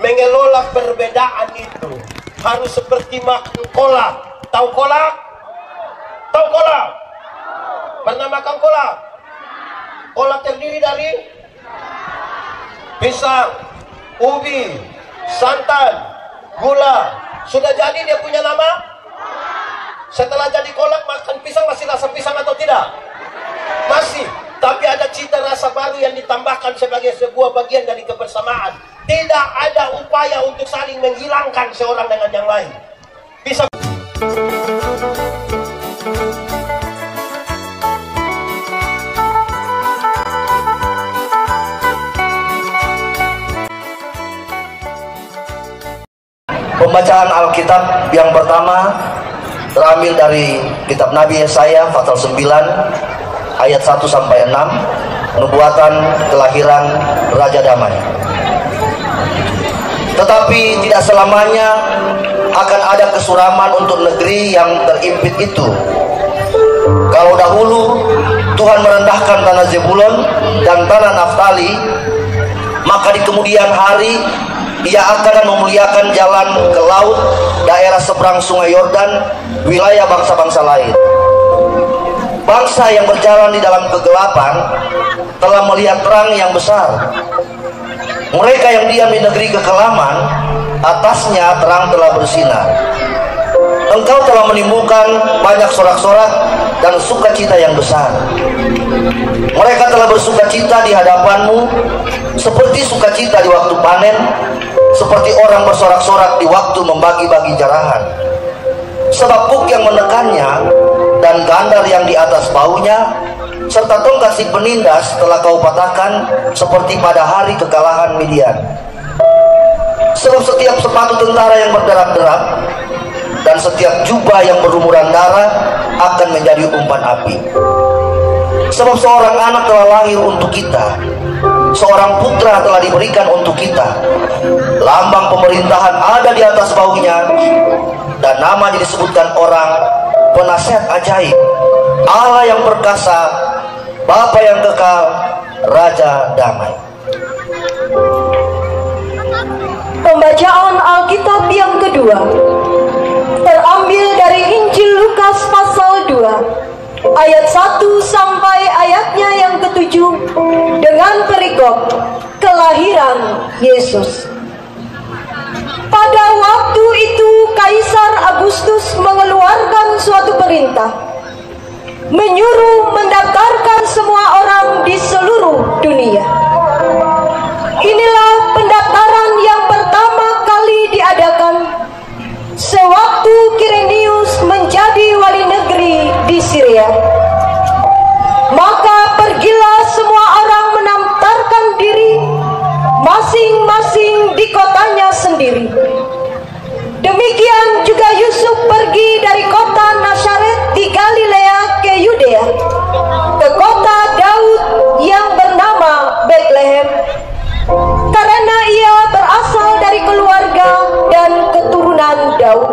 mengelola perbedaan itu harus seperti makan kolak. Tahu kolak? Tahu kolak? Pernah makan kolak? Kolak terdiri dari pisang, ubi, santan, gula. Sudah jadi dia punya nama? Setelah jadi kolak, makan pisang masih rasa pisang atau tidak? Masih. Tapi ada cita rasa baru yang ditambahkan sebagai sebuah bagian dari kebersamaan. Tidak ada upaya untuk saling menghilangkan seorang dengan yang lain. Bisa. Pembacaan Alkitab yang pertama terambil dari kitab Nabi Yesaya pasal 9 ayat 1 sampai 6, nubuatan kelahiran Raja Damai. Tetapi tidak selamanya akan ada kesuraman untuk negeri yang terimpit itu. Kalau dahulu Tuhan merendahkan tanah Zebulon dan tanah Naftali, maka di kemudian hari Ia akan memuliakan jalan ke laut, daerah seberang sungai Yordan, wilayah bangsa-bangsa lain. Bangsa yang berjalan di dalam kegelapan telah melihat terang yang besar. Mereka yang diam di negeri kekelaman, atasnya terang telah bersinar. Engkau telah menimbulkan banyak sorak-sorak dan sukacita yang besar. Mereka telah bersukacita di hadapanmu, seperti sukacita di waktu panen, seperti orang bersorak-sorak di waktu membagi-bagi jarahan. Sebab buk yang menekannya dan gandar yang di atas baunya serta tongkat si penindas telah kau patahkan seperti pada hari kekalahan Midian. Sebab setiap sepatu tentara yang berderap-derap dan setiap jubah yang berlumuran darah akan menjadi umpan api. Sebab seorang anak telah lahir untuk kita, seorang putra telah diberikan untuk kita. Lambang pemerintahan ada di atas baunya, dan nama disebutkan orang Penasihat Ajaib, Allah yang perkasa, Bapa yang kekal, Raja Damai. Pembacaan Alkitab yang kedua terambil dari Injil Lukas pasal 2 ayat 1 sampai ayatnya yang ke-7 dengan perikop kelahiran Yesus. Pada waktu itu Kaisar Agustus mengeluarkan suatu perintah, menyuruh mendaftarkan semua orang di seluruh dunia. Inilah pendaftaran yang pertama kali diadakan sewaktu Kirenius menjadi wali negeri di Syria. Maka pergilah semua orang mendaftarkan diri masing-masing di kotanya sendiri. Demikian juga Yusuf pergi dari kota Nazaret di Galilea ke Yudea, ke kota Daud yang bernama Betlehem, karena ia berasal dari keluarga dan keturunan Daud,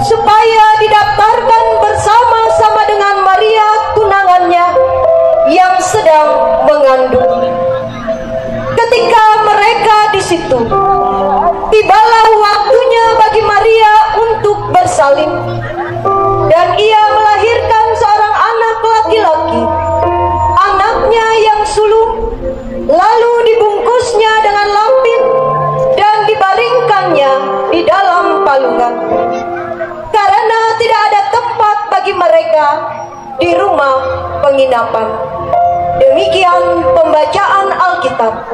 supaya didaftarkan bersama-sama dengan Maria tunangannya yang sedang mengandung. Ketika mereka di situ, tibalah waktunya bagi Maria untuk bersalin, dan ia melahirkan seorang anak laki-laki, anaknya yang sulung. Lalu dibungkusnya dengan lampin dan dibaringkannya di dalam palungan, karena tidak ada tempat bagi mereka di rumah penginapan. Demikian pembacaan Alkitab.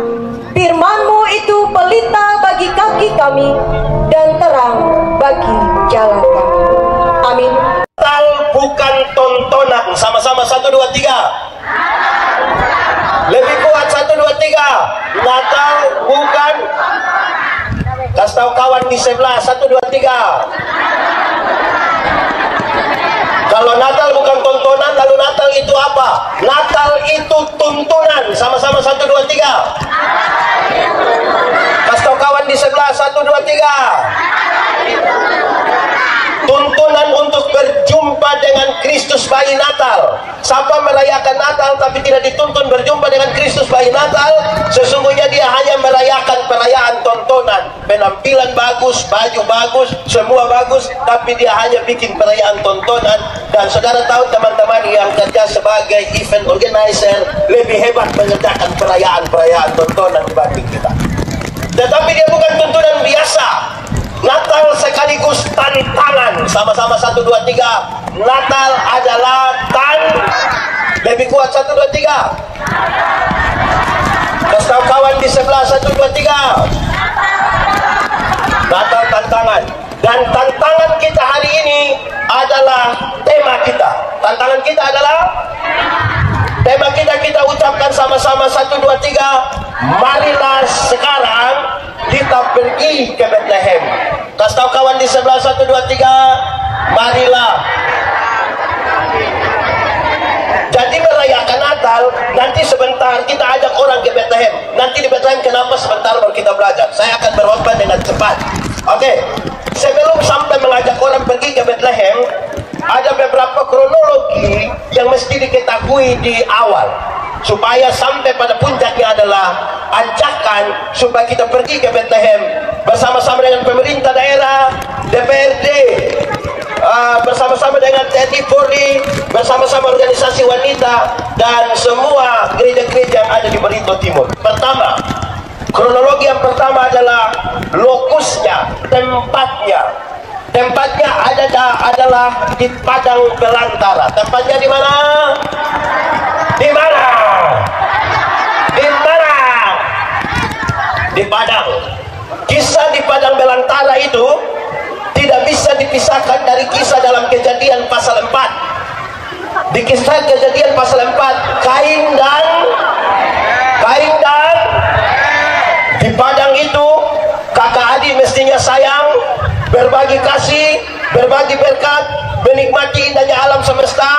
Firman-Mu itu pelita bagi kaki kami dan terang bagi jalan kami. Amin. Natal bukan tontonan. Sama-sama 1, 2, 3. Lebih kuat 1, 2, 3. Natal bukan. Kasih tahu kawan di sebelah 1, 2, 3. Kalau Natal bukan tontonan, lalu Natal itu apa? Natal itu tuntunan. Sama-sama 1, 2, 3. Kasih tahu kawan di sebelah 1, 2, 3. Tuntunan untuk berjumpa dengan Kristus bayi Natal. Siapa merayakan Natal tapi tidak dituntun berjumpa dengan Kristus bayi Natal, sesungguhnya dia hanya merayakan perayaan tontonan. penampilan bagus, baju bagus, semua bagus, tapi dia hanya bikin perayaan tontonan. Dan saudara tahu teman-teman yang kerja sebagai event organizer lebih hebat mengerjakan perayaan-perayaan tontonan dibanding kita. Tetapi dia bukan tontonan biasa. Natal sekaligus tantangan. Sama-sama 1, 2, 3. Natal adalah lebih kuat 1, 2, 3. Kasih tahu kawan di sebelah 1, 2, 3. Natal tantangan. Dan tantangan kita hari ini adalah tema kita. Tantangan kita adalah tema kita ucapkan sama-sama 1, 2, 3. Marilah sekarang kita pergi ke Bethlehem. Kasih tahu kawan di sebelah 1, 2, 3. Marilah. Jadi merayakan Natal, nanti sebentar kita ajak orang ke Bethlehem. Nanti di Bethlehem kenapa sebentar baru kita belajar. Saya akan berkhotbah dengan cepat. Oke. Sebelum sampai mengajak orang pergi ke Bethlehem, ada beberapa kronologi yang mesti diketahui di awal, supaya sampai pada puncaknya adalah ajakan supaya kita pergi ke Bethlehem bersama-sama dengan pemerintah daerah, DPRD, bersama-sama dengan TNI Polri, bersama-sama organisasi wanita dan semua gereja-gereja yang ada di Barito Timur. Pertama, kronologi yang pertama adalah lokusnya, tempatnya. Tempatnya adalah di Padang Belantara. Tempatnya di mana? Di mana? Di mana? Di Padang. Kisah di Padang Belantara itu tidak bisa dipisahkan dari kisah dalam Kejadian pasal 4. Di kisah Kejadian pasal 4, Kain dan di Padang itu kakak adik mestinya sayang, berbagi kasih, berbagi berkat, menikmati indahnya alam semesta.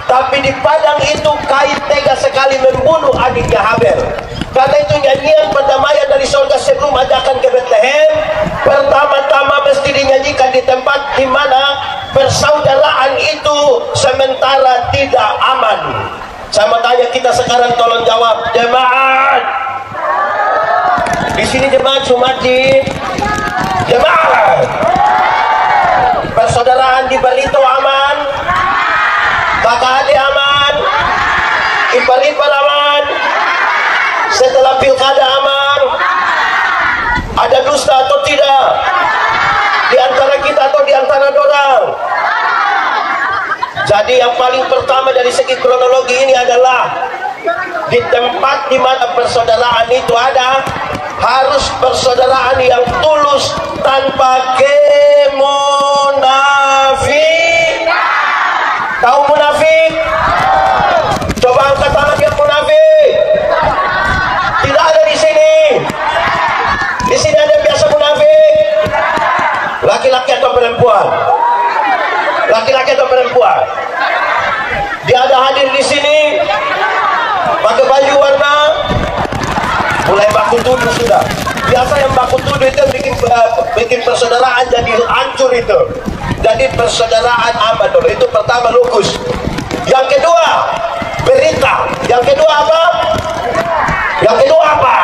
Tapi di Padang itu Kain tega sekali membunuh adiknya Habel. Karena itu nyanyian perdamaian dari surga sebelum ajakan ke Bethlehem pertama-tama mesti dinyanyikan di tempat di mana persaudaraan itu sementara tidak aman. Saya mau tanya kita sekarang, tolong jawab jemaat. Di sini jemaat Sumati, jemaat. Persaudaraan di Barito aman, kakak adik aman, ipar-ipar aman, setelah pilkada aman. Ada dusta atau tidak di antara kita atau di antara dorang? Jadi yang paling pertama dari segi kronologi ini adalah di tempat di mana persaudaraan itu ada, harus persaudaraan yang tulus tanpa kemunafik. Tahu munafik? Coba angkat tangan yang munafik. Tidak ada di sini. Di sini ada yang biasa munafik. Laki-laki atau perempuan? Laki-laki atau perempuan? Dia ada hadir di sini pakai baju warna, mulai baku tuduh sudah. Biasa yang baku tuduh itu bikin persaudaraan jadi hancur itu. Jadi persaudaraan aman dulu. Itu pertama, lokus. Yang kedua, berita. Yang kedua apa? Yang kedua apa?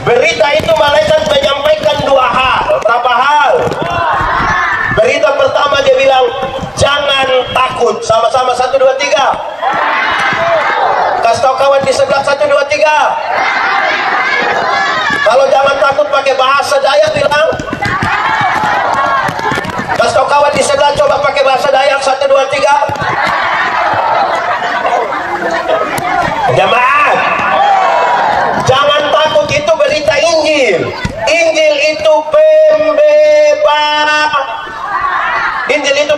Berita itu malaikat menyampaikan dua hal. Berapa hal? Berita pertama dia bilang, jangan takut. Sama-sama 1, 2, 3. Kasih tahu kawan di sebelah 1, 2, 3. Kalau jangan takut pakai bahasa Dayak bilang. Kasih tahu kawan di sebelah coba pakai bahasa Dayak 1, 2, 3. Jemaat, jangan takut, itu berita Injil. Injil itu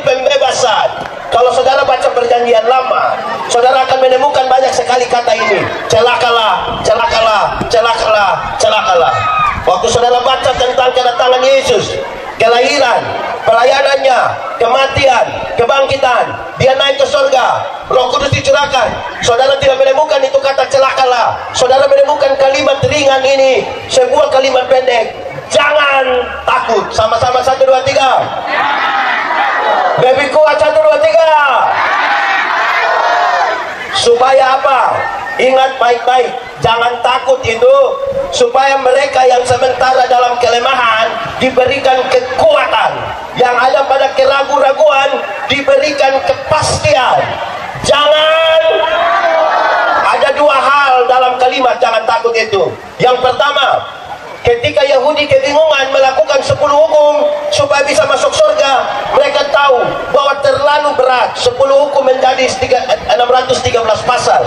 pembebasan. Kalau saudara baca perjanjian lama, saudara akan menemukan banyak sekali kata ini. Celakalah, celakalah, celakalah, celakalah. Waktu saudara baca tentang kedatangan Yesus, kelahiran, pelayanannya, kematian, kebangkitan, dia naik ke surga, Roh Kudus dicurahkan, saudara tidak menemukan itu kata celakalah. Saudara menemukan kalimat ringan ini, sebuah kalimat pendek, jangan takut. Sama-sama 1, 2, 3. Baby kuat 1, 2, 3. Supaya apa? Ingat baik-baik, jangan takut itu. Supaya mereka yang sementara dalam kelemahan diberikan kekuatan, yang ada pada keraguan-raguan diberikan kepastian. Jangan, ada dua hal dalam kalimat jangan takut itu. Yang pertama, ketika Yahudi kebingungan melakukan 10 hukum supaya bisa masuk surga, mereka tahu bahwa terlalu berat. 10 hukum menjadi 613 pasal.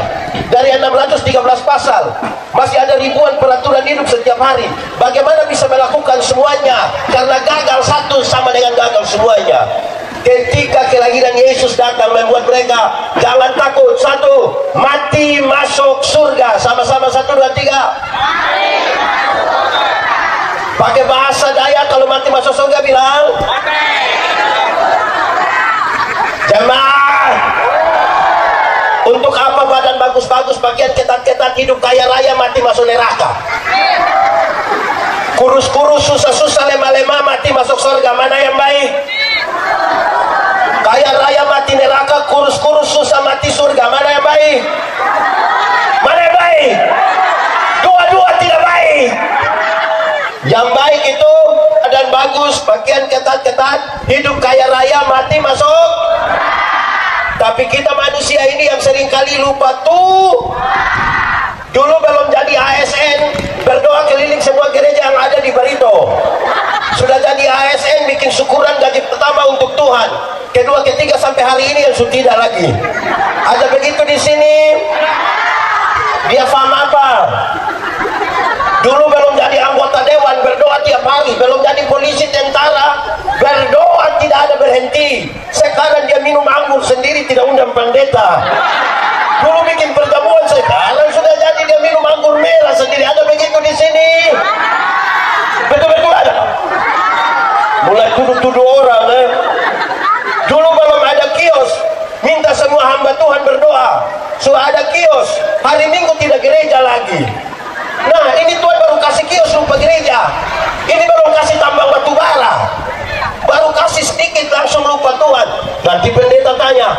Dari 613 pasal masih ada ribuan peraturan hidup setiap hari. Bagaimana bisa melakukan semuanya? Karena gagal satu sama dengan gagal semuanya. Ketika kelahiran Yesus datang membuat mereka jangan takut. Satu, mati masuk surga. Sama-sama 1, 2, 3. Pakai bahasa Dayak, kalau mati masuk surga bilang jemaah. Untuk apa badan bagus-bagus, pakaian ketat-ketat, hidup kaya raya, mati masuk neraka? Kurus-kurus, susah-susah, lemah-lemah, mati masuk surga. Mana yang baik? Kaya raya mati neraka, kurus-kurus susah mati surga. Mana yang baik? Mana yang baik? Dua-dua tidak baik. Yang baik itu dan bagus, pakaian ketat-ketat, hidup kaya raya, mati masuk. Tapi kita manusia ini yang seringkali lupa tuh. Dulu belum jadi ASN, berdoa keliling semua gereja yang ada di Barito. Sudah jadi ASN, bikin syukuran gaji pertama untuk Tuhan. Kedua, ketiga, sampai hari ini yang sudah tidak lagi. Ada begitu di sini. Dia paham apa? Dulu belum jadi anggota dewan, berdoa tiap hari. Belum jadi polisi, tentara, berdoa tidak ada berhenti. Sekarang dia minum anggur sendiri, tidak undang pendeta. Dulu bikin pertemuan, sekarang sudah jadi dia minum anggur merah sendiri. Ada begitu di sini? Betul-betul ada. Mulai tuduh-tuduh orang. Dulu belum ada kios, minta semua hamba Tuhan berdoa. Sudah ada kios, hari Minggu tidak gereja lagi. Nah, ini Tuhan baru kasih kios lupa gereja. Ini baru kasih tambang batu bara. Baru kasih sedikit langsung lupa Tuhan. Nanti pendeta tanya,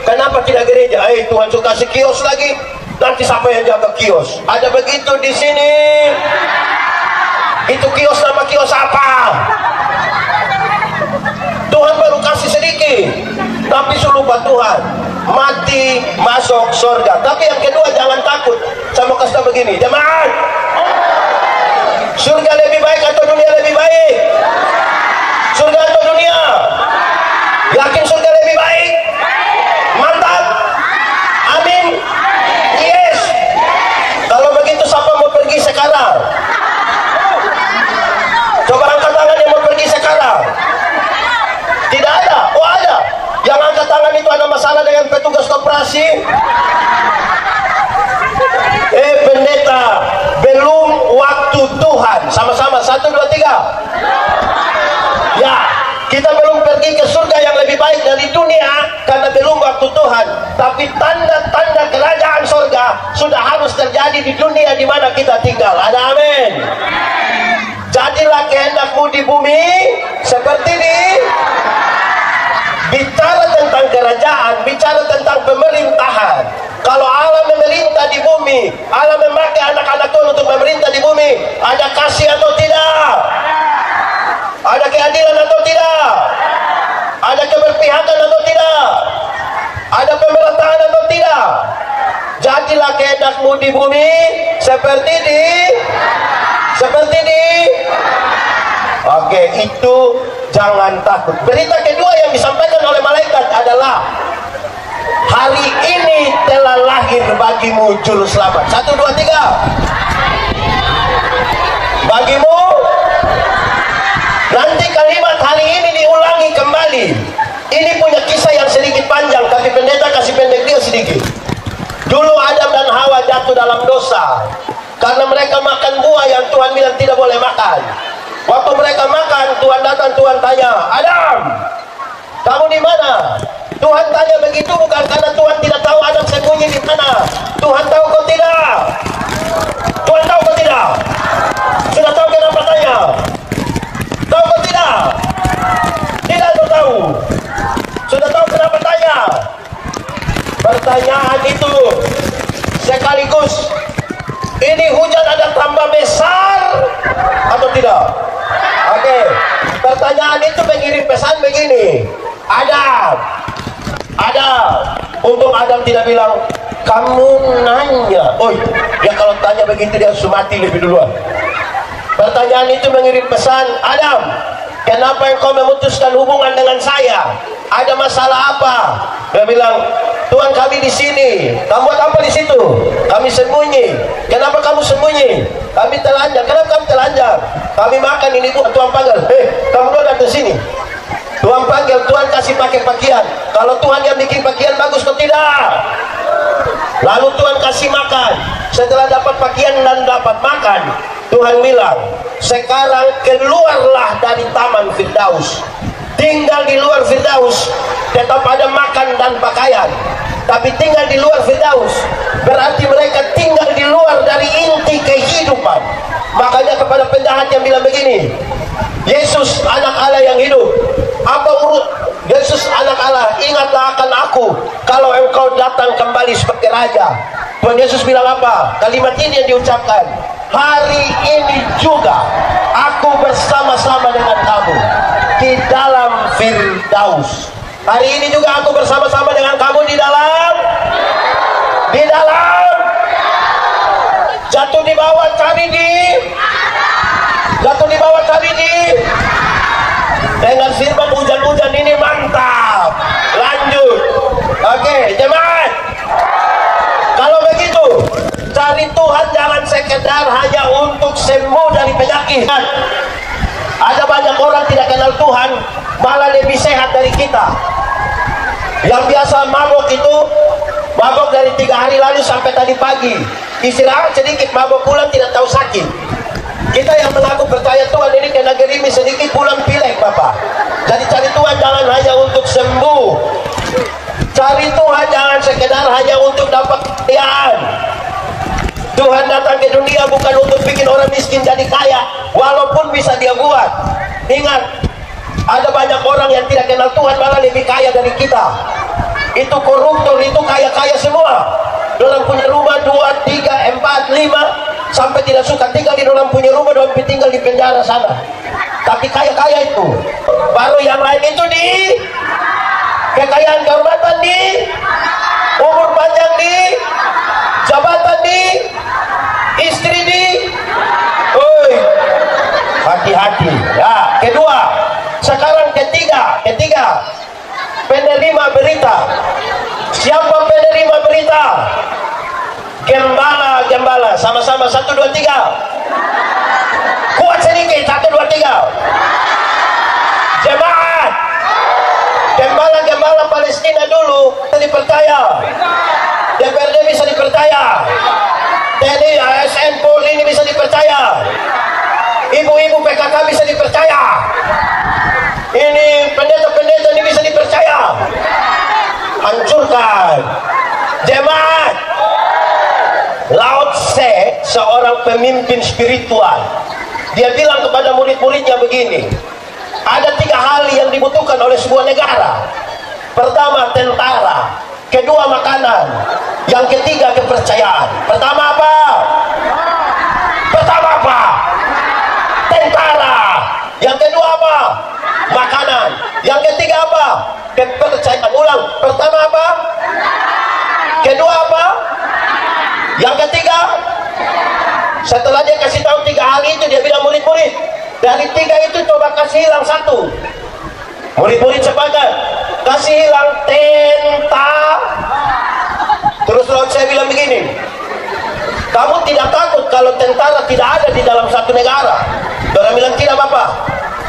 kenapa tidak gereja? Tuhan suka kasih kios lagi. Nanti siapa yang jaga kios? Ada begitu di sini. Itu kios, nama kios apa? Tuhan baru kasih sedikit, tapi suruh lupa Tuhan. Mati masuk surga. Tapi yang kedua, jangan takut. Saya mau kasih tahu begini, jemaat. Surga lebih baik atau dunia lebih baik? Surga atau dunia? Yakin surga lebih baik? Mantap. Amin. Yes. Kalau begitu siapa mau pergi sekarang? Coba angkat tangan yang mau pergi sekarang. Tidak ada. Oh, ada. Yang angkat tangan itu ada masalah dengan petugas koperasi. Pendeta, belum waktu Tuhan. Sama-sama 1, 2, 3. Ya, kita belum pergi ke surga yang lebih baik dari dunia karena belum waktu Tuhan. Tapi tanda-tanda kerajaan surga sudah harus terjadi di dunia di mana kita tinggal. Ada amin. Jadilah kehendakmu di bumi seperti di. Bicara tentang kerajaan, bicara tentang pemerintahan. Kalau Allah memerintah di bumi, Allah memakai anak-anak Tuhan untuk memerintah di bumi, ada kasih atau tidak? Ada keadilan atau tidak? Ada keberpihakan atau tidak? Ada pemerataan atau tidak? Jadilah kehendakmu di bumi seperti di. Oke, itu jangan takut. Berita kedua yang disampaikan oleh malaikat adalah hari ini telah lahir bagimu juru selamat. 1, 2, 3. Bagimu. Nanti kalimat hari ini diulangi kembali. Ini punya kisah yang sedikit panjang, tapi pendeta kasih pendek dia sedikit. Dulu Adam dan Hawa jatuh dalam dosa karena mereka makan buah yang Tuhan bilang tidak boleh makan. Waktu mereka makan, Tuhan datang, Tuhan tanya, Adam, kamu di mana? Tuhan tanya begitu bukan karena Tuhan tidak tahu Adam sembunyi di mana. Tuhan tahu kau tidak? Tuhan tahu kau tidak? Sudah tahu kenapa tanya? Tahu kau tidak? Tidak tahu. Sudah tahu kenapa tanya? Pertanyaan itu begini, Adam. Untung Adam tidak bilang, kamu nanya. Oh ya, kalau tanya begitu dia harus mati lebih duluan. Pertanyaan itu mengirim pesan, Adam, kenapa engkau memutuskan hubungan dengan saya? Ada masalah apa? Dia bilang, Tuhan kami di sini. Kamu buat apa di situ? Kami sembunyi. Kenapa kamu sembunyi? Kami telanjang. Kenapa kamu telanjang? Kami makan ini buat Tuhan panggil. Kamu datang ke sini. Tuhan panggil, Tuhan kasih pakai pakaian. Kalau Tuhan yang bikin pakaian bagus kok tidak? Lalu Tuhan kasih makan. Setelah dapat pakaian dan dapat makan, Tuhan bilang, sekarang keluarlah dari Taman Firdaus. Tinggal di luar Firdaus, tetap ada makan dan pakaian. Tapi tinggal di luar Firdaus berarti mereka tinggal di luar dari inti kehidupan. Makanya kepada penjahat yang bilang begini, Yesus anak Allah yang hidup, apa urut Yesus anak Allah, ingatlah akan aku kalau engkau datang kembali sebagai raja. Tuhan Yesus bilang apa? Kalimat ini yang diucapkan, hari ini juga aku bersama-sama dengan kamu di dalam Firdaus. Hari ini juga aku bersama-sama dengan kamu di dalam jatuh di bawah, cari di jatuh di bawah, cari di. Dengan firman hujan-hujan ini mantap. Lanjut. Oke, jemaat. Kalau begitu, cari Tuhan jangan sekedar hanya untuk sembuh dari penyakit. Ada banyak orang tidak kenal Tuhan, malah lebih sehat dari kita. Yang biasa mabok itu, mabok dari 3 hari lalu sampai tadi pagi. Istirahat sedikit, mabok pulang tidak tahu sakit. Kita yang mengaku percaya Tuhan ini kena gerimis sedikit pulang pilek Bapak. Jadi cari Tuhan jangan hanya untuk sembuh. Cari Tuhan jangan sekedar hanya untuk dapat kekayaan. Tuhan datang ke dunia bukan untuk bikin orang miskin jadi kaya, walaupun bisa dia buat. Ingat, ada banyak orang yang tidak kenal Tuhan malah lebih kaya dari kita. Itu koruptor, itu kaya-kaya semua. Orang punya rumah 2, 3, 4, 5 sampai tidak suka tinggal di dalam punya rumah, dan tinggal di penjara sana. Tapi kaya-kaya itu. Baru yang lain itu di kekayaan, kehormatan di, umur panjang di, jabatan di, istri di. Oi, hati-hati. Ya, kedua. Sekarang ketiga, penerima berita. Siapa penerima berita? Gembala. Sama-sama 1, 2, 3. Kuat sedikit, 1, 2, 3. Jemaat. Gembala Palestina dulu bisa dipercaya. DPRD bisa dipercaya. TNI, ASN, Polri ini bisa dipercaya. Ibu-ibu PKK bisa dipercaya. Ini pendeta-pendeta ini bisa dipercaya. Hancurkan. Jemaat. Lao Tse, seorang pemimpin spiritual, dia bilang kepada murid-muridnya begini, ada 3 hal yang dibutuhkan oleh sebuah negara. Pertama, tentara. Kedua, makanan. Yang ketiga, kepercayaan. Pertama apa? Tentara. Yang kedua apa? Makanan. Yang ketiga apa? Kepercayaan. Ulang. Pertama apa? Kedua apa? Yang ketiga. Setelah dia kasih tahu 3 hal itu, dia bilang murid-murid, dari 3 itu coba kasih hilang 1. Murid-murid sepakat, kasih hilang tentara. Terus lalu saya bilang begini, kamu tidak takut kalau tentara tidak ada di dalam satu negara? Orang bilang tidak Bapak.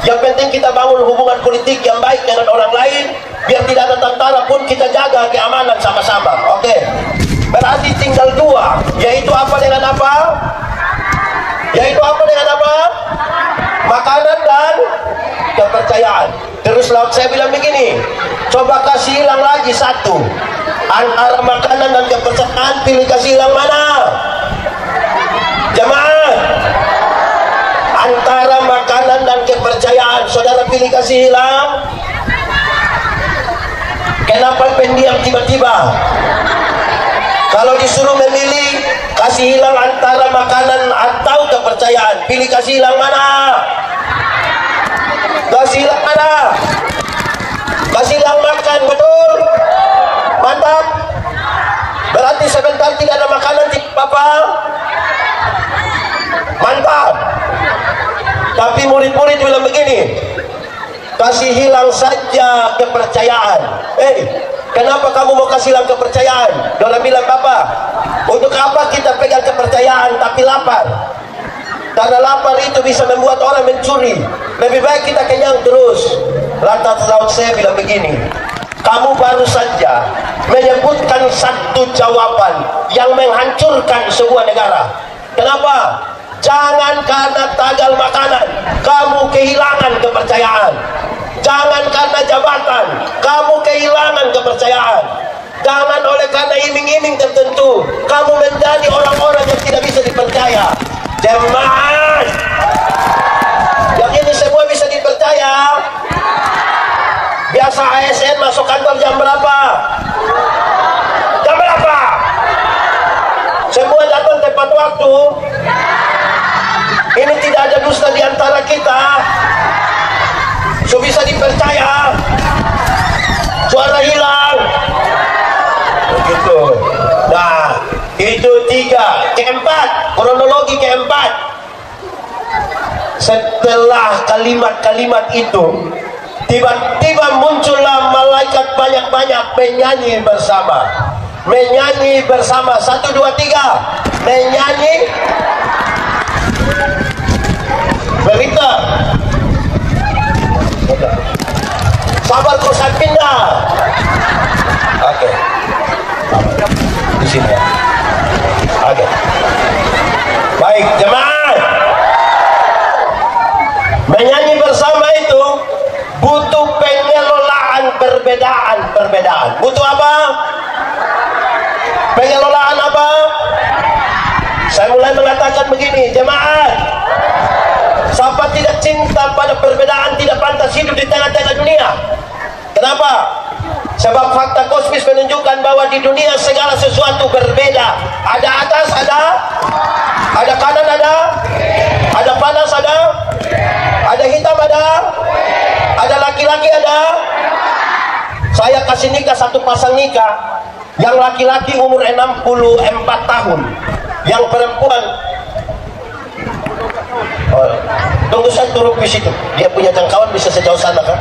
Yang penting kita bangun hubungan politik yang baik dengan orang lain, biar tidak ada tentara pun kita jaga keamanan sama-sama. Oke. Berarti tinggal 2, yaitu apa dengan apa? Makanan dan kepercayaan. Terus laut saya bilang begini, coba kasih hilang lagi 1. Antara makanan dan kepercayaan, pilih kasih hilang mana? Jemaat. Antara makanan dan kepercayaan, saudara pilih kasih hilang. Kenapa pendiam tiba-tiba? Kalau disuruh memilih kasih hilang antara makanan atau kepercayaan, pilih kasih hilang mana? Kasih hilang mana? yang betul? Mantap. Berarti sebentar tidak ada makanan di Papa. Mantap. Tapi murid-murid bilang begini, kasih hilang saja kepercayaan. Kenapa kamu mau kasih hilang kepercayaan? Dona bilang, Papa, untuk apa kita pegang kepercayaan tapi lapar? Karena lapar itu bisa membuat orang mencuri. Lebih baik kita kenyang terus. Lantas laut saya bilang begini, kamu baru saja menyebutkan satu jawaban yang menghancurkan sebuah negara. Kenapa? Jangan karena tagal makanan kamu kehilangan kepercayaan. Jangan karena jabatan kamu kehilangan kepercayaan. Jangan oleh karena iming-iming tertentu kamu menjadi orang-orang yang tidak bisa dipercaya. Jemaat, yang ini semua bisa dipercaya. Biasa ASN masuk kantor jam berapa? Jam berapa? Semua datang tepat waktu. Ini tidak ada dusta di antara kita. So bisa dipercaya. Suara hilang. Begitu. Nah, itu 3. Keempat, kronologi keempat. Setelah kalimat-kalimat itu, tiba-tiba muncullah malaikat banyak-banyak menyanyi bersama. Menyanyi bersama. 1, 2, 3. Menyanyi. Berita. Sabar kau saya pindah. Oke. Di sini ya. Oke. Baik, jemaat. Menyanyi bersama itu butuh pengelolaan perbedaan. Butuh apa? Pengelolaan apa? Saya mulai mengatakan begini, jemaat. Siapa tidak cinta pada perbedaan tidak pantas hidup di tengah-tengah dunia. Kenapa? Sebab fakta kosmis menunjukkan bahwa di dunia segala sesuatu berbeda. Ada atas, ada kanan, ada panas, ada hitam, ada laki-laki, ada. Saya kasih nikah satu pasang nikah. Yang laki-laki umur 64 tahun, yang perempuan tunggu saya turun di situ. Dia punya jangkauan bisa sejauh sana kan?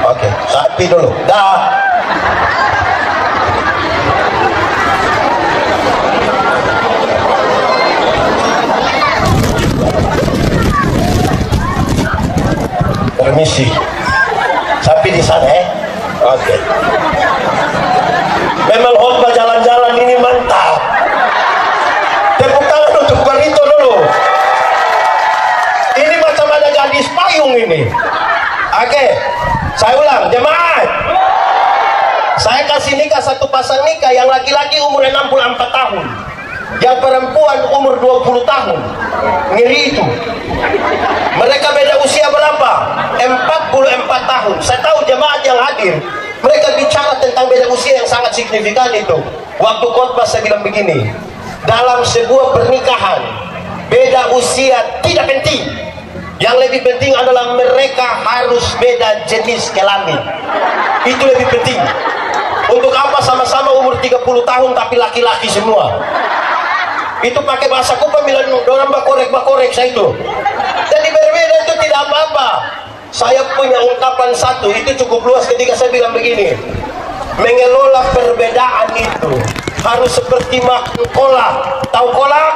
Oke, sapi dulu. Dah. Permisi. Sapi di sana Oke. Memang khotbah jalan-jalan ini mantap. Tepuk tangan untuk Barito dulu. Ini macam ada gadis payung ini. Oke, saya ulang, jemaat. Saya kasih nikah satu pasang nikah, yang laki-laki umur 64 tahun, yang perempuan umur 20 tahun. Ngeri itu. Mereka beda usia berapa? 44 tahun. Saya tahu jemaat yang hadir, mereka bicara tentang beda usia yang sangat signifikan itu. Waktu khotbah saya bilang begini, dalam sebuah pernikahan, beda usia tidak penting. Yang lebih penting adalah mereka harus beda jenis kelamin. Itu lebih penting. Untuk apa sama-sama umur 30 tahun tapi laki-laki semua? Itu pakai bahasa Kupa bilang dorang bakorek saya itu. Jadi berbeda itu tidak apa-apa. Saya punya ungkapan satu, itu cukup luas ketika saya bilang begini. Mengelola perbedaan itu harus seperti makan kolak. Tahu kolak?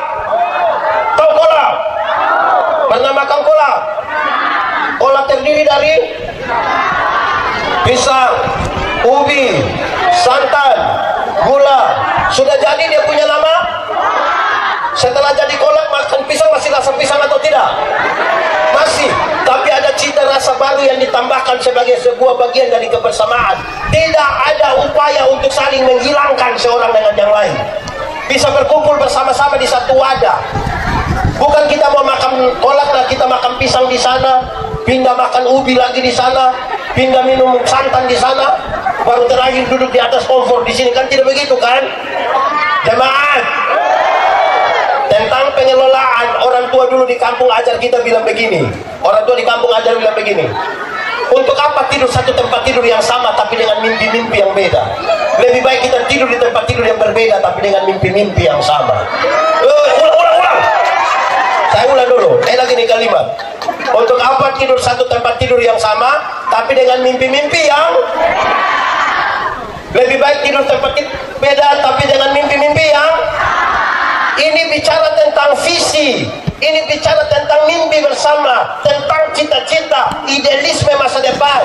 Tahu kolak? Pernah makan kolak? Kolak terdiri dari pisang, ubi, santan, gula. Sudah jadi dia punya nama? Setelah jadi kolak makan pisang masih rasa pisang atau tidak? Masih. Tapi ada cita rasa baru yang ditambahkan sebagai sebuah bagian dari kebersamaan. Tidak ada upaya untuk saling menghilangkan seorang dengan yang lain. Bisa berkumpul bersama-sama di satu wadah. Bukan kita mau makan kolak lah, kita makan pisang di sana, pindah makan ubi lagi di sana, pindah minum santan di sana, baru terakhir duduk di atas kompor di sini. Kan tidak begitu kan? Jemaat. Tentang pengelolaan, orang tua dulu di kampung ajar kita bilang begini. Orang tua di kampung ajar bilang begini. Untuk apa tidur satu tempat tidur yang sama tapi dengan mimpi-mimpi yang beda? Lebih baik kita tidur di tempat tidur yang berbeda tapi dengan mimpi-mimpi yang sama. Ulang. Saya ulang dulu. Lagi nih kalimat. Untuk apa tidur satu tempat tidur yang sama tapi dengan mimpi-mimpi yang lebih baik tidur tempat tidur beda tapi dengan mimpi-mimpi yang ini bicara tentang visi, ini bicara tentang mimpi bersama, tentang cita-cita, idealisme masa depan.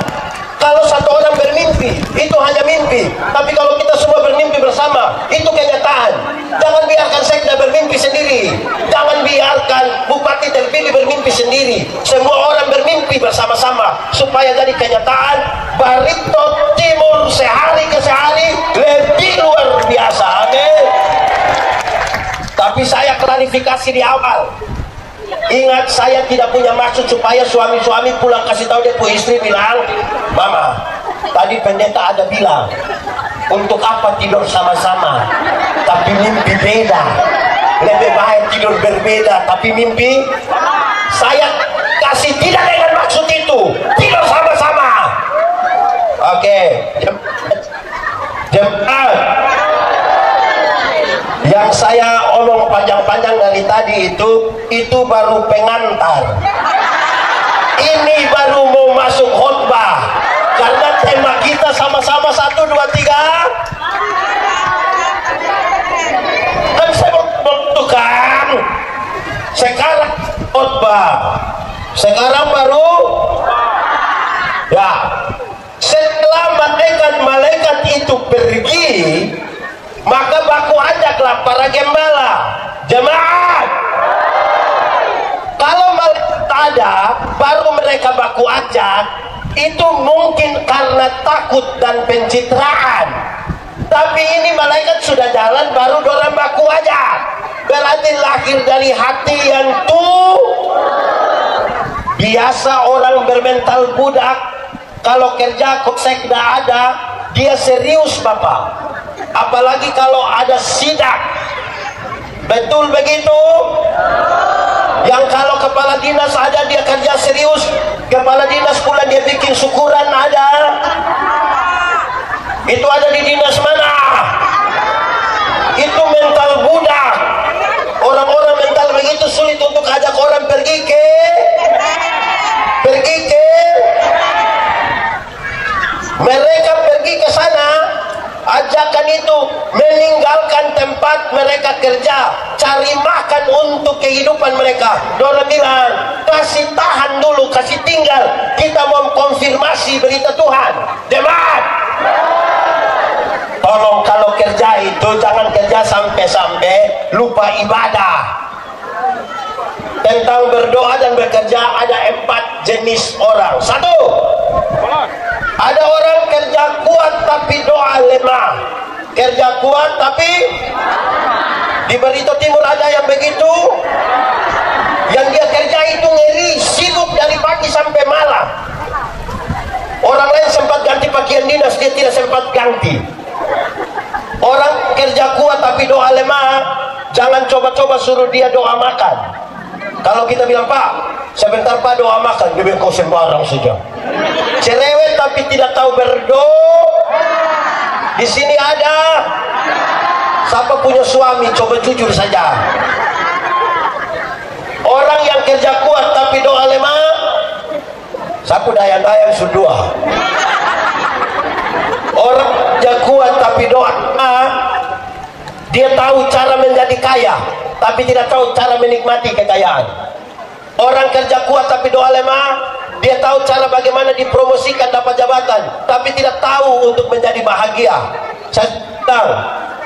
Kalau satu orang bermimpi, itu hanya mimpi. Tapi kalau kita semua bermimpi bersama, itu kenyataan. Jangan biarkan sekda bermimpi sendiri. Jangan biarkan bupati terpilih bermimpi sendiri. Semua orang bermimpi bersama-sama supaya jadi kenyataan. Barito Timur sehari ke sehari lebih luar biasa. Amin. Tapi saya klarifikasi di awal. Ingat, saya tidak punya maksud supaya suami-suami pulang kasih tahu dia punya istri bilang, Mama, tadi pendeta ada bilang, untuk apa tidur sama-sama tapi mimpi beda? Lebih baik tidur berbeda tapi mimpi. Saya kasih tidak dengan maksud itu. Tidur sama-sama. Oke. Jemaat. Yang saya omong panjang-panjang dari tadi itu baru pengantar. Ini baru mau masuk khotbah. Karena tema kita sama-sama 1, 2, 3. Kan saya membutuhkan. Sekarang khotbah. Sekarang baru. Ya. Setelah malaikat itu pergi, maka baku ajaklah para gembala, jemaat. Kalau malaikat ada, baru mereka baku ajak. Itu mungkin karena takut dan pencitraan. Tapi ini malaikat sudah jalan, baru dorang baku ajak. Berarti lahir dari hati yang biasa orang bermental budak. Kalau kerja kok sekda ada, dia serius Bapak. Apalagi kalau ada sidak. Betul begitu? Yang kalau kepala dinas ada dia kerja serius, kepala dinas pula dia bikin syukuran ada. Itu ada di dinas mana? Itu mental budak. Orang-orang mental begitu sulit untuk ajak orang pergi ke mereka pergi ke sana. Ajakan itu meninggalkan tempat mereka kerja, cari makan untuk kehidupan mereka. Dorang bilang, kasih tahan dulu, kasih tinggal, kita mau konfirmasi berita Tuhan. Jemaat, tolong kalau kerja itu jangan kerja sampai-sampai lupa ibadah. Tentang berdoa dan bekerja ada 4 jenis orang. 1, ada orang kerja kuat tapi doa lemah. Kerja kuat tapi di Barito Timur ada yang begitu. Yang dia kerja itu ngeri, sibuk dari pagi sampai malam. Orang lain sempat ganti pakaian dinas, dia tidak sempat ganti. Orang kerja kuat tapi doa lemah, jangan coba-coba suruh dia doa makan. Kalau kita bilang, Pak, sebentar Pak doa makan, dia bilang kau sembarang saja. Cerewet tapi tidak tahu berdoa. Di sini ada. Siapa punya suami, coba jujur saja. Orang yang kerja kuat tapi doa lemah, siapa dayang-dayang sudua. Orang kerja kuat tapi doa lemah, dia tahu cara menjadi kaya, tapi tidak tahu cara menikmati kekayaan. Orang kerja kuat tapi doa lemah, dia tahu cara bagaimana dipromosikan dapat jabatan, tapi tidak tahu untuk menjadi bahagia. Saya tahu,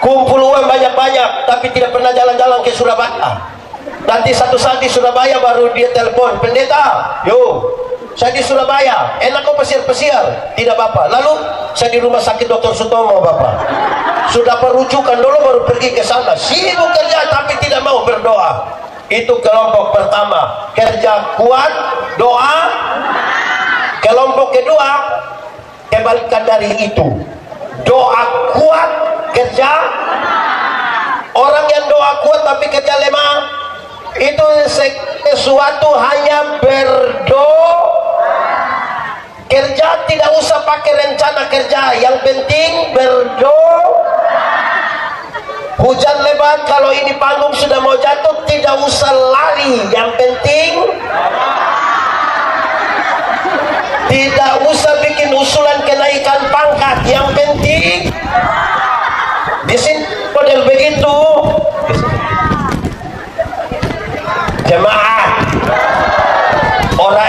kumpul uang banyak-banyak, tapi tidak pernah jalan-jalan ke Surabaya. Nanti satu saat di Surabaya baru dia telepon, pendeta, yo, saya di Surabaya, enak kok pesiar-pesiar. Tidak Bapak. Lalu saya di rumah sakit Dr. Sutomo Bapak. Sudah perujukan dulu baru pergi ke sana. Sibuk kerja tapi tidak mau berdoa. Itu kelompok pertama, kerja kuat, doa. Kelompok kedua, kebalikan dari itu, doa kuat, kerja. Orang yang doa kuat tapi kerja lemah, itu sesuatu hanya berdoa. Kerja pakai rencana kerja, yang penting berdoa. Hujan lebat, kalau ini panggung sudah mau jatuh tidak usah lari, yang penting tidak usah bikin usulan kenaikan pangkat, yang penting di sini model begitu. Jemaah, ora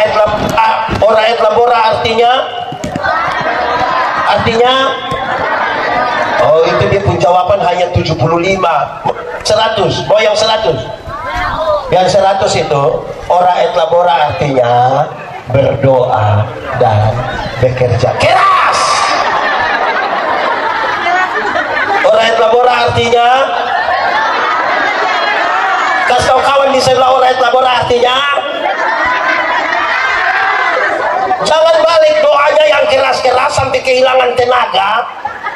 et labora artinya oh, itu dia pun jawaban hanya 75. 100, mau yang 100? Yang 100 itu ora et labora artinya berdoa dan bekerja keras. Ora et labora artinya, kasih tahu kawan di sebelah, ora et labora artinya jangan balik doanya yang keras-keras sampai kehilangan tenaga,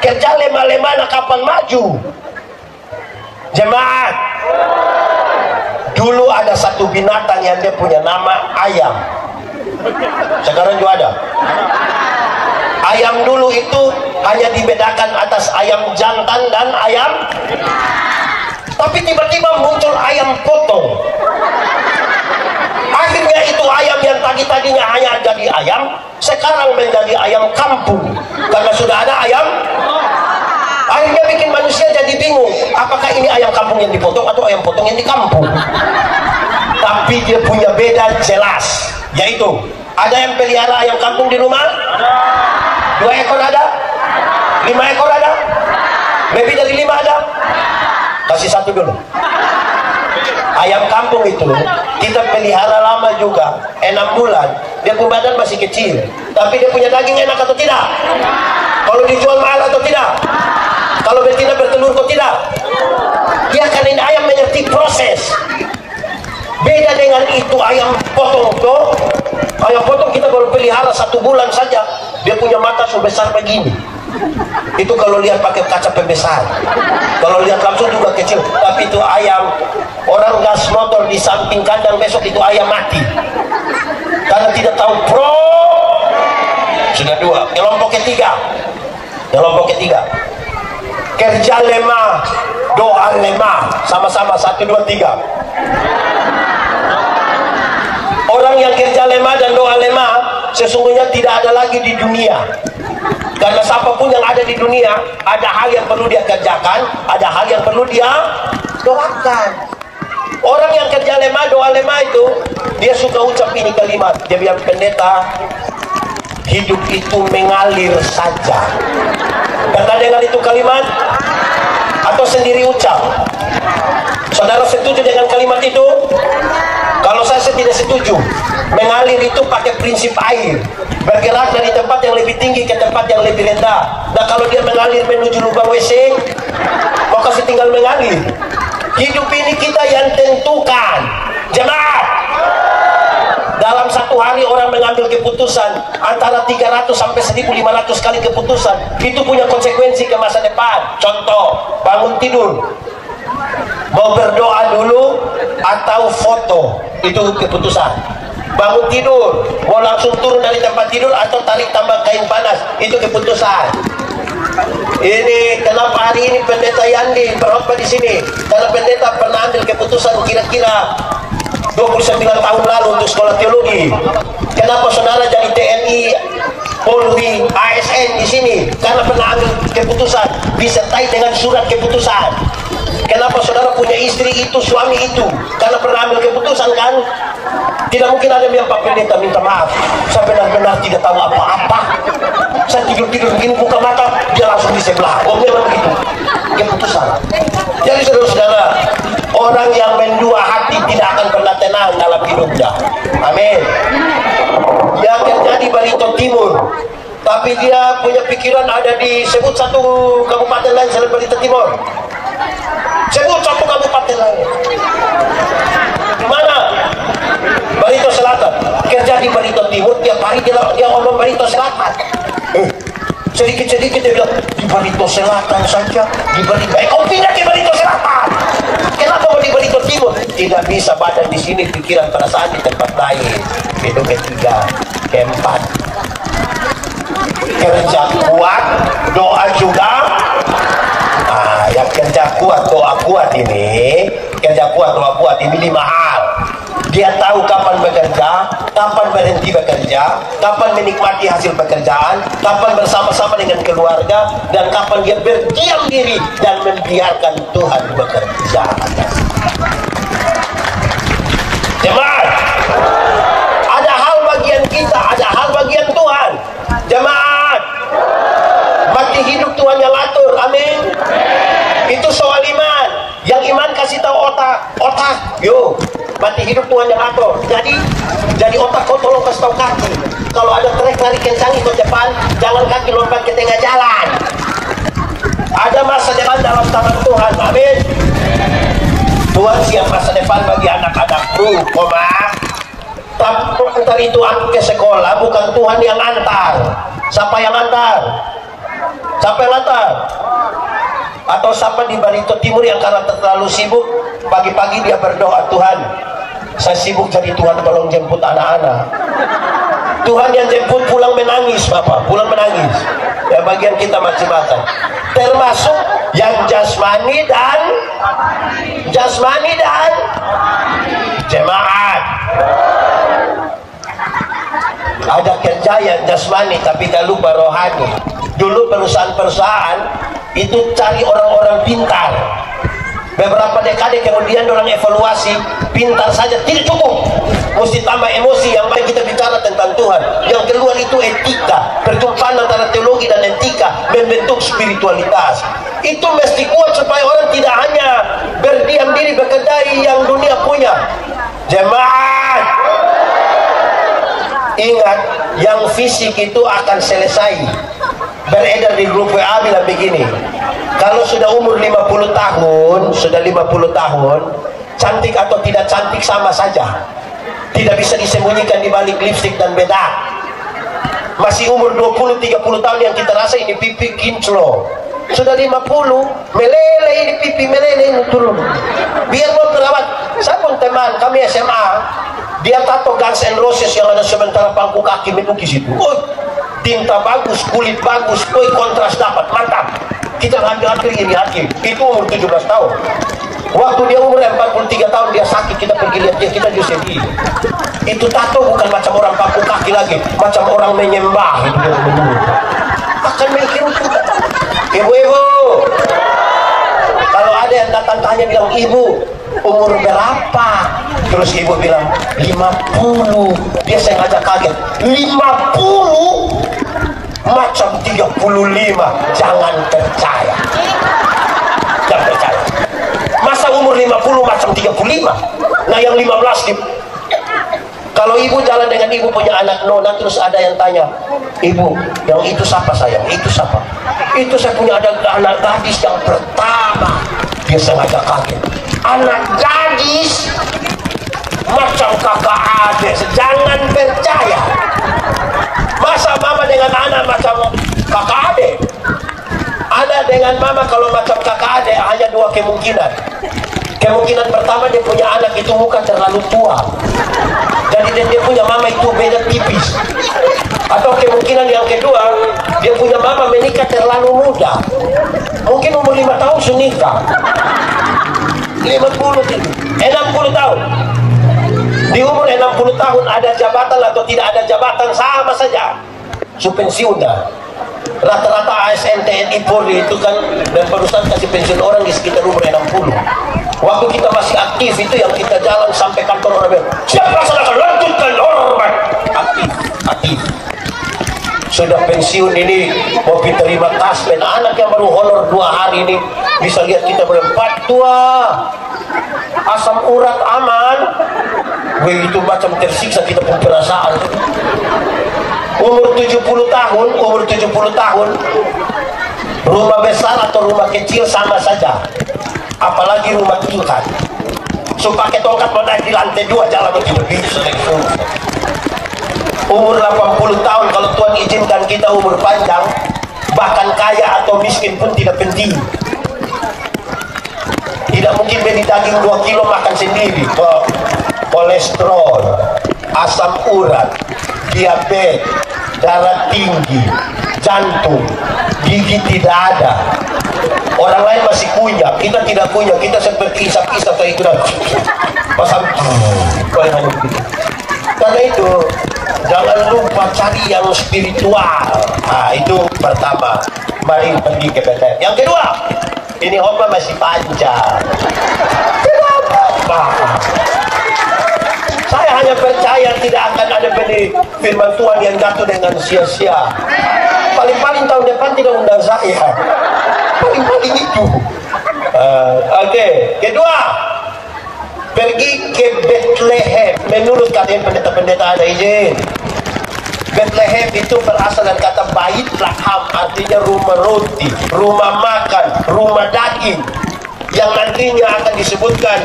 kerja lemah-lemah, nah kapan maju? Jemaat, dulu ada satu binatang yang dia punya nama ayam. Sekarang juga ada. Ayam dulu itu hanya dibedakan atas ayam jantan dan ayam, tapi tiba-tiba muncul ayam potong. Akhirnya itu ayam yang tadinya hanya jadi ayam, sekarang menjadi ayam kampung karena sudah ada ayam. Akhirnya bikin manusia jadi bingung, apakah ini ayam kampung yang dipotong atau ayam potong yang di kampung. Tapi dia punya beda jelas, yaitu ada yang pelihara ayam kampung di rumah, 2 ekor ada, 5 ekor ada, lebih dari 5 ada. Kasih 1 dulu. Ayam kampung itu kita pelihara lama juga, 6 bulan, dia punya badan masih kecil, tapi dia punya daging enak atau tidak? Kalau dijual mahal atau tidak? Kalau betina bertelur atau tidak? Ya, karena ini ayam mengerti proses. Beda dengan itu ayam potong tuh. Ayam potong kita baru pelihara 1 bulan saja, dia punya mata sebesar begini. Itu kalau lihat pakai kaca pembesar, kalau lihat langsung juga kecil. Tapi itu ayam, orang gas motor di samping kandang, besok itu ayam mati karena tidak tahu pro. Sudah 2. Kelompok ketiga, kerja lemah, doa lemah. Sama-sama 1, 2, 3. Orang yang kerja lemah dan doa lemah sesungguhnya tidak ada lagi di dunia. Karena siapapun yang ada di dunia, ada hal yang perlu dia kerjakan, ada hal yang perlu dia doakan. Orang yang kerja lemah, doa lemah itu, dia suka ucap ini kalimat. Dia bilang, pendeta, hidup itu mengalir saja. Pernah dengar itu kalimat? Atau sendiri ucap? Saudara setuju dengan kalimat itu? Kalau saya tidak setuju. Mengalir itu pakai prinsip air, bergerak dari tempat yang lebih tinggi ke tempat yang lebih rendah. Nah, kalau dia mengalir menuju lubang WC, maka tinggal mengalir. Hidup ini kita yang tentukan. Jemaat, dalam 1 hari orang mengambil keputusan antara 300 sampai 1500 kali keputusan. Itu punya konsekuensi ke masa depan. Contoh, bangun tidur, mau berdoa dulu atau foto, itu keputusan. Bangun tidur, mau langsung turun dari tempat tidur atau tarik tambah kain panas, itu keputusan. Ini kenapa hari ini pendeta Yandi berkhotbah di sini? Karena pendeta pernah ambil keputusan kira-kira 29 tahun lalu untuk sekolah teologi. Kenapa saudara jadi TNI, Polri, ASN di sini? Karena pernah ambil keputusan disertai dengan surat keputusan. Kenapa saudara punya istri itu, suami itu? Karena pernah ambil keputusan, kan? Tidak mungkin ada yang Pak Pendeta minta maaf, saya benar-benar tidak tahu apa-apa, saya tidur-tidur begini buka mata, dia langsung di sebelah. Oh, memang begitu keputusan. Jadi saudara-saudara, orang yang mendua hati tidak akan pernah tenang dalam hidupnya. Amin. Dia kerja di Barito Timur, tapi dia punya pikiran ada di, sebut satu kabupaten lain selain Barito Timur. Sebut satu kabupaten lain. Di mana? Barito Selatan. Kerja di Barito Timur, tiap hari dia ngomong Barito Selatan. Sedikit-sedikit dia bilang di Barito Selatan saja, di Barito. Kau pindah ke Barito Selatan. Kenapa mau di Barito Timur? Tidak bisa badan di sini, pikiran perasaan di tempat lain. Itu ketiga, keempat. Kerja kuat, doa juga. Nah, yang kerja kuat, doa kuat ini, kerja kuat, doa kuat ini 5 hal. Dia tahu kapan bekerja, kapan berhenti bekerja, kapan menikmati hasil pekerjaan, kapan bersama-sama dengan keluarga, dan kapan dia berdiam diri dan membiarkan Tuhan bekerja. Jemaat, ada hal bagian kita, ada hal bagian Tuhan. Jemaat, mati hidup Tuhan yang atur. Amin. Itu soal iman. Yang iman kasih tahu otak. Yo, mati hidup Tuhan yang atur. Jadi otak kau tolong kasih tahu kaki. Kalau ada trek lari kencang ikut depan, jangan kaki lompat ke tengah jalan. Ada masa depan dalam tangan Tuhan. Amin. Tuhan siap masa depan bagi anak-anakku, tapi antar itu aku ke sekolah, bukan Tuhan yang antar. Siapa yang antar? Siapa yang antar? Atau siapa di Barito Timur yang karena terlalu sibuk, pagi-pagi dia berdoa, Tuhan, saya sibuk jadi Tuhan tolong jemput anak-anak. Tuhan yang jemput pulang menangis, Bapak, pulang menangis. Ya, bagian kita macam-macam. Termasuk yang jasmani dan jemaat. Ada kerja yang jasmani tapi tak lupa rohani. Dulu perusahaan-perusahaan itu cari orang-orang pintar. Beberapa dekade kemudian orang evaluasi, pintar saja tidak cukup, mesti tambah emosi. Yang baik kita bicara tentang Tuhan. Yang kedua itu etika, perjumpaan antara teologi dan etika membentuk spiritualitas. Itu mesti kuat supaya orang tidak hanya berdiam diri bekerja yang dunia punya. Jemaat, ingat, yang fisik itu akan selesai. Beredar di grup WA bilang begini, kalau sudah umur 50 tahun, cantik atau tidak cantik sama saja, tidak bisa disembunyikan di balik lipstik dan bedak. Masih umur 20-30 tahun yang kita rasa ini pipi kinclong, sudah 50 meleleh ini pipi, meleleh ini turun. Biar mau perawat. Saya pun teman kami SMA, dia tato Guns N' Roses yang ada sementara pangku kaki melukis itu. Tinta bagus, kulit bagus, kontras dapat, mantap. Kita ngambil ini hakim. Itu umur 17 tahun. Waktu dia umur 43 tahun dia sakit, kita pergi lihat dia, kita juga sedih. Itu tato bukan macam orang pangku kaki lagi, macam orang menyembah. Akan mikir juga. Ibu-ibu, kalau ada yang datang tanya bilang, ibu umur berapa? Terus ibu bilang 50. Dia sengaja kaget. 50? Macam 35. Jangan percaya. Jangan percaya. Masa umur 50 macam 35? Nah yang 15 kalau ibu jalan dengan ibu punya anak nona, terus ada yang tanya, ibu, yang itu siapa sayang? Itu siapa? Itu saya punya ada anak gadis yang pertama. Dia sengaja kaget. Anak gadis macam kakak adik. Jangan percaya. Masa mama dengan anak macam kakak adik? Anak dengan mama kalau macam kakak adik hanya 2 kemungkinan. Kemungkinan pertama, dia punya anak itu muka terlalu tua, jadi dia punya mama itu beda tipis. Atau kemungkinan yang kedua, dia punya mama menikah terlalu muda, mungkin umur 5 tahun sudah nikah. 60 tahun. Di umur 60 tahun ada jabatan atau tidak ada jabatan sama saja, pensiun dah. Rata-rata ASN, TNI, Polri itu kan, dan perusahaan kasih pensiun orang di sekitar umur 60. Waktu kita masih aktif itu yang kita jalan sampai kantor orang bilang, siap laksanakan, lanjutkan hormat. Aktif. Sudah pensiun ini mau terima taspen, anak yang baru honor 2 hari ini bisa lihat kita berempat, tua asam urat aman. Itu macam tersiksa kita pun perasaan. Umur 70 tahun, rumah besar atau rumah kecil sama saja, apalagi rumah Tuhan. So pakai tongkat mau naik di lantai 2 jalan begitu. Umur 80 tahun, kalau Tuhan izinkan kita umur panjang, bahkan kaya atau miskin pun tidak penting. Tidak mungkin beli daging 2 kilo makan sendiri. Kolesterol, asam urat, diabetes, darah tinggi, jantung, gigi tidak ada. Orang lain masih kunyah, kita tidak kunyah. Kita seperti isap-isap kayak itu, pasang karena itu jangan lupa cari yang spiritual. Nah, itu pertama, mari pergi ke Bethlehem. Yang kedua, ini khotbah masih panjang. Kenapa? Saya hanya percaya tidak akan ada firman Tuhan yang jatuh dengan sia-sia. Paling-paling tahun depan tidak undang saya. Paling-paling itu. Oke. Kedua, pergi ke Bethlehem. Menurut kalian pendeta-pendeta ada izin. Bethlehem itu berasal dari kata Bait Laham, artinya rumah roti, rumah makan, rumah daging. Yang nantinya akan disebutkan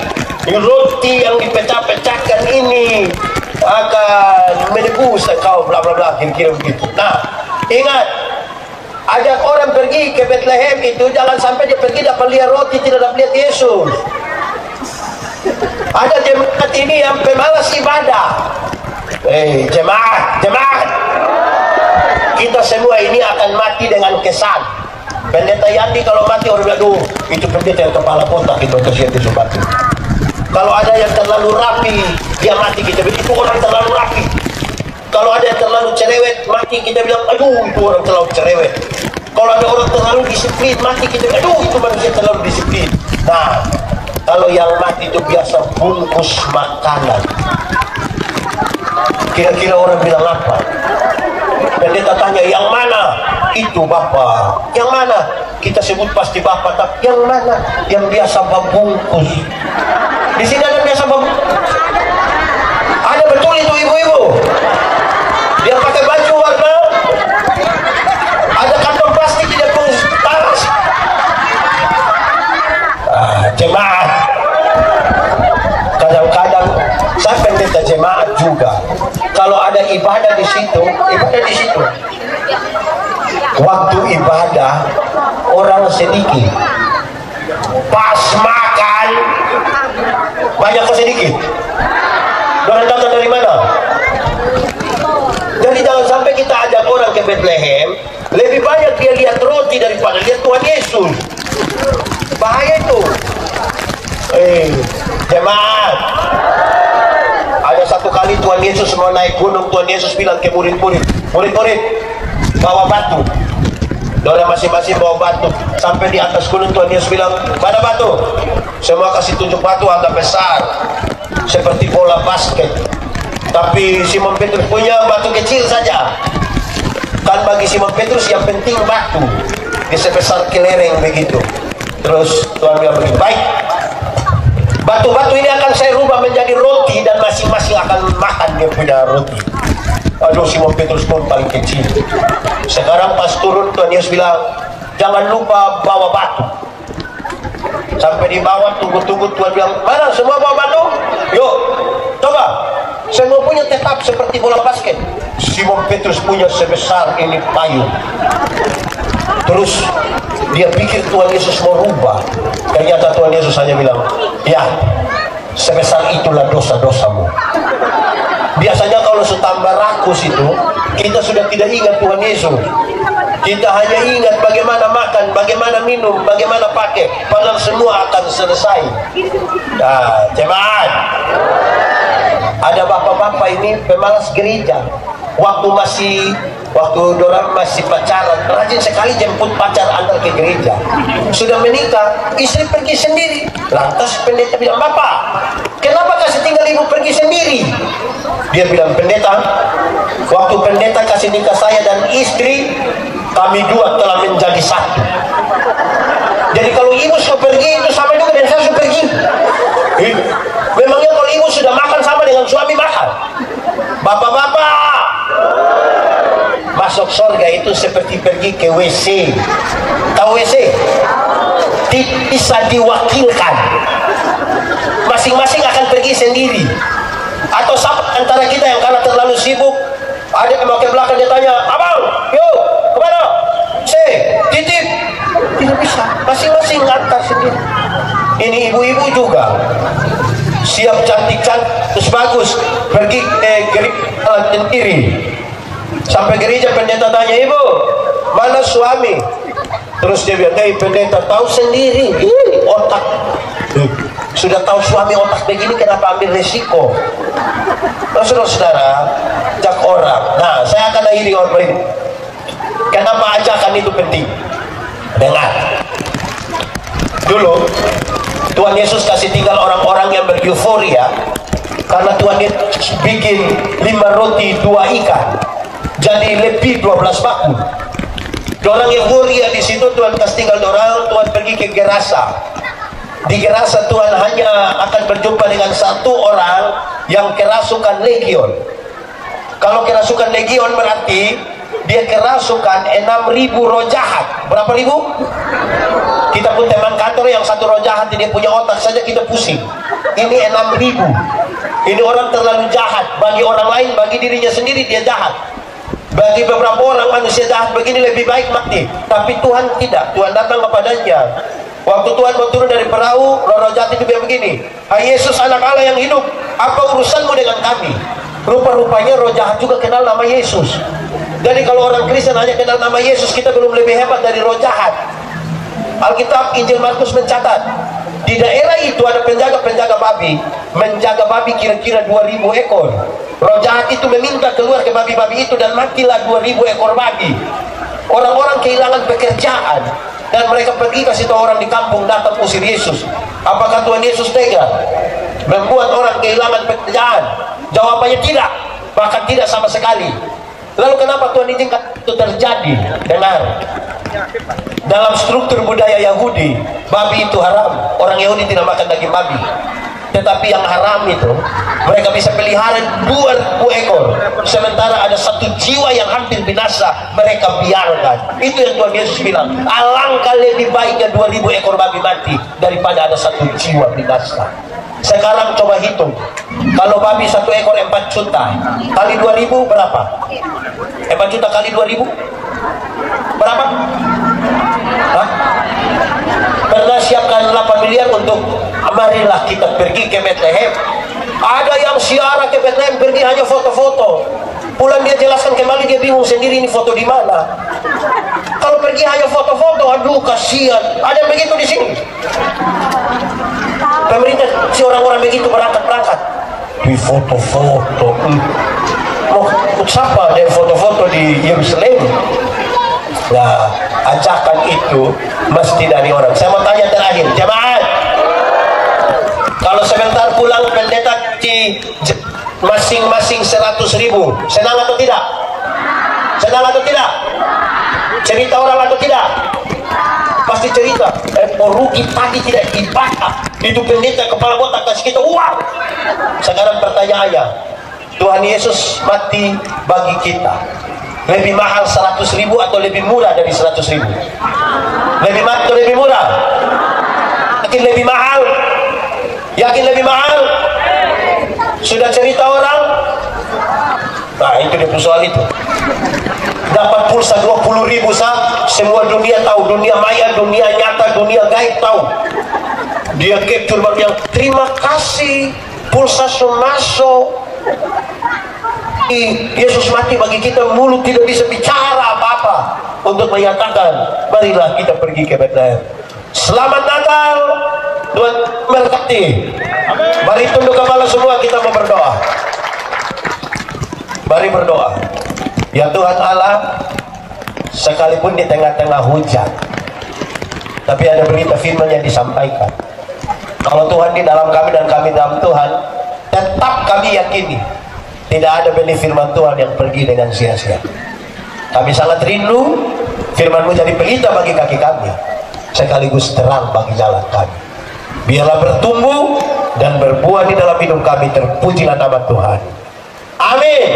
roti yang dipecah-pecahkan ini akan menebus engkau, bla bla bla, kira-kira begitu. Nah, ingat, ajak orang pergi ke Bethlehem itu jangan sampai dia pergi dapat lihat roti, tidak dapat lihat Yesus. Ada jemaat ini yang pemalas ibadah. Jemaat, kita semua ini akan mati dengan kesan. Pendeta Yandi kalau mati orang bilang, aduh, itu pendeta yang kepala kotak itu kesian itu mati. Kalau ada yang terlalu rapi, dia mati, kita bilang itu orang terlalu rapi. Kalau ada yang terlalu cerewet, mati, kita bilang aduh, itu orang terlalu cerewet. Kalau ada orang terlalu disiplin, mati, kita bilang aduh, itu manusia terlalu disiplin. Nah, kalau yang mati itu biasa bungkus makanan. Kira-kira orang bilang apa? Pendeta tanya, yang mana? Itu Bapak. Yang mana? Kita sebut pasti Bapak, tapi yang mana? Yang biasa membungkus. Di sini ada biasa membungkus. Ada betul itu ibu-ibu. Dia pakai baju warna. Ada kantong plastik di depan tas. Jemaat. Kadang-kadang saya pendeta jemaat juga. Kalau ada ibadah di situ, waktu ibadah orang sedikit, pas makan banyak kok sedikit. Orang datang dari mana? Jadi jangan sampai kita ajak orang ke Bethlehem, lebih banyak dia lihat roti daripada lihat Tuhan Yesus. Bahaya itu. Jemaat, ada satu kali Tuhan Yesus mau naik gunung. Tuhan Yesus bilang ke murid-murid, bawa batu. Dorang masing-masing bawa batu. Sampai di atas gunung Tuhan Yesus bilang, mana batu? Semua kasih tunjuk batu agak besar, seperti bola basket. Tapi Simon Petrus punya batu kecil saja. Kan bagi Simon Petrus yang penting batu, dia sebesar kelereng begitu. Terus Tuhan bilang begini, baik, batu-batu ini akan saya rubah menjadi roti dan masing-masing akan makan dia punya roti. Aduh, Simon Petrus pun paling kecil. Sekarang pas turun Tuhan Yesus bilang, jangan lupa bawa batu. Sampai di bawah tunggu-tunggu Tuhan bilang, mana semua bawa batu? Yuk, coba. Semua punya tetap seperti bola basket. Simon Petrus punya sebesar ini payung. Terus dia pikir Tuhan Yesus mau rubah. Ternyata Tuhan Yesus hanya bilang, ya, sebesar itulah dosa-dosamu. Biasanya kalau tambah rakus itu, kita sudah tidak ingat Tuhan Yesus. Kita hanya ingat bagaimana makan, bagaimana minum, bagaimana pakai. Padahal semua akan selesai. Nah, jemaat, ada bapak-bapak ini pemalas gereja. Waktu dorang masih pacaran, rajin sekali jemput pacar antar ke gereja. Sudah menikah, istri pergi sendiri. Lantas pendeta bilang, Bapak, kenapa kasih tinggal ibu pergi sendiri? Dia bilang, pendeta, waktu pendeta kasih nikah saya dan istri, kami dua telah menjadi satu. Jadi kalau ibu sudah pergi, itu sama juga dengan saya sudah pergi. Memangnya kalau ibu sudah makan sama dengan suami makan? Bapak-bapak, masuk surga itu seperti pergi ke WC. Tahu WC? Tidak bisa diwakilkan. Masing-masing akan pergi sendiri. Atau antara kita yang karena terlalu sibuk, ada yang pakai belakang, dia tanya, abang, yuk, kemana? Titip. Tidak bisa. Masing-masing antar sendiri. Ini ibu-ibu juga. Siap cantik-cantik, terus bagus. Pergi ke gereja sendiri. Sampai gereja pendeta tanya, ibu, mana suami? Terus dia bilang, pendeta tahu sendiri, otak. Sudah tahu suami otak begini, kenapa ambil resiko? Nah, saudara-saudara, ajak orang. Nah, saya akan akhiri orang ini. Kenapa ajakan itu penting? Dengar. Dulu Tuhan Yesus kasih tinggal orang-orang yang beryuforia karena Tuhan Yesus bikin 5 roti 2 ikan jadi lebih 12 bakul. Orang euforia di situ, Tuhan kasih tinggal orang. Tuhan pergi ke Gerasa. Di Gerasa Tuhan hanya akan berjumpa dengan satu orang yang kerasukan legion. Kalau kerasukan legion berarti dia kerasukan 6.000 roh jahat. Berapa ribu? Kita pun teman kantor yang satu roh jahat, dia punya otak saja kita pusing. Ini 6.000. Ini orang terlalu jahat. Bagi orang lain, bagi dirinya sendiri dia jahat. Bagi beberapa orang manusia jahat begini lebih baik mati. Tapi Tuhan tidak. Tuhan datang kepadanya. Waktu Tuhan mau turun dari perahu, roh jahat itu bilang begini, "Hai Yesus, anak Allah yang hidup, apa urusanmu dengan kami?" Rupa-rupanya roh jahat juga kenal nama Yesus. Jadi kalau orang Kristen hanya kenal nama Yesus, kita belum lebih hebat dari roh jahat. Alkitab Injil Markus mencatat, di daerah itu ada penjaga-penjaga babi, menjaga babi kira-kira 2.000 ekor. Roh jahat itu meminta keluar ke babi-babi itu dan matilah 2.000 ekor babi. Orang-orang kehilangan pekerjaan dan mereka pergi kasih tahu orang di kampung datang usir Yesus. Apakah Tuhan Yesus tega membuat orang kehilangan pekerjaan? Jawabannya tidak, bahkan tidak sama sekali. Lalu kenapa Tuhan izinkan itu terjadi? Dengar, dalam struktur budaya Yahudi, babi itu haram. Orang Yahudi tidak makan daging babi. Tetapi yang haram itu, mereka bisa pelihara 2.000 ekor. Sementara ada 1 jiwa yang hampir binasa, mereka biarkan. Itu yang Tuhan Yesus bilang, alangkah lebih baiknya 2.000 ekor babi mati daripada ada 1 jiwa binasa. Sekarang coba hitung, kalau babi 1 ekor 4 juta kali 2.000 berapa? 4 juta kali 2.000 berapa? Hah? Pernah siapkan 8 miliar untuk marilah kita pergi ke Bethlehem. Ada yang siara ke Bethlehem pergi hanya foto-foto. Pulang dia jelaskan kembali, dia bingung sendiri ini foto di mana. Kalau pergi hanya foto-foto, aduh kasihan. Ada yang begitu di sini. Pemerintah si orang-orang begitu berangkat-berangkat di foto-foto. Mau siapa dari foto-foto di Yerusalem? Nah, ajakan itu mesti dari orang. Saya mau tanya terakhir, jemaat. Kalau sebentar pulang pendeta di masing-masing 100.000, senang atau tidak? Senang atau tidak? Cerita orang atau tidak? Pasti cerita. Rugi tadi tidak dibaca. Itu pendeta kepala botak kasih kita uang. Sekarang pertanyaannya, Tuhan Yesus mati bagi kita. Lebih mahal 100.000 atau lebih murah dari 100.000? Lebih mahal atau lebih murah? Yakin lebih mahal? Yakin lebih mahal? Sudah cerita orang? Nah, itu dia soal itu. Dapat pulsa 20.000 sah, semua dunia tahu, dunia maya, dunia nyata, dunia gaib tahu. Dia capture baru yang terima kasih, pulsa sumaso. Yesus mati bagi kita, mulut tidak bisa bicara apa-apa untuk menyatakan, marilah kita pergi ke Bethlehem. Selamat Natal, Tuhan berkati. Mari tunduk kepala semua, kita mau berdoa. Mari berdoa. Ya Tuhan Allah, sekalipun di tengah-tengah hujan, tapi ada berita firman yang disampaikan. Kalau Tuhan di dalam kami dan kami dalam Tuhan, tetap kami yakini tidak ada benih firman Tuhan yang pergi dengan sia-sia. Kami sangat rindu firman-Mu jadi pelita bagi kaki kami, sekaligus terang bagi jalan kami. Biarlah bertumbuh dan berbuah di dalam hidup kami. Terpujilah nama Tuhan. Amin.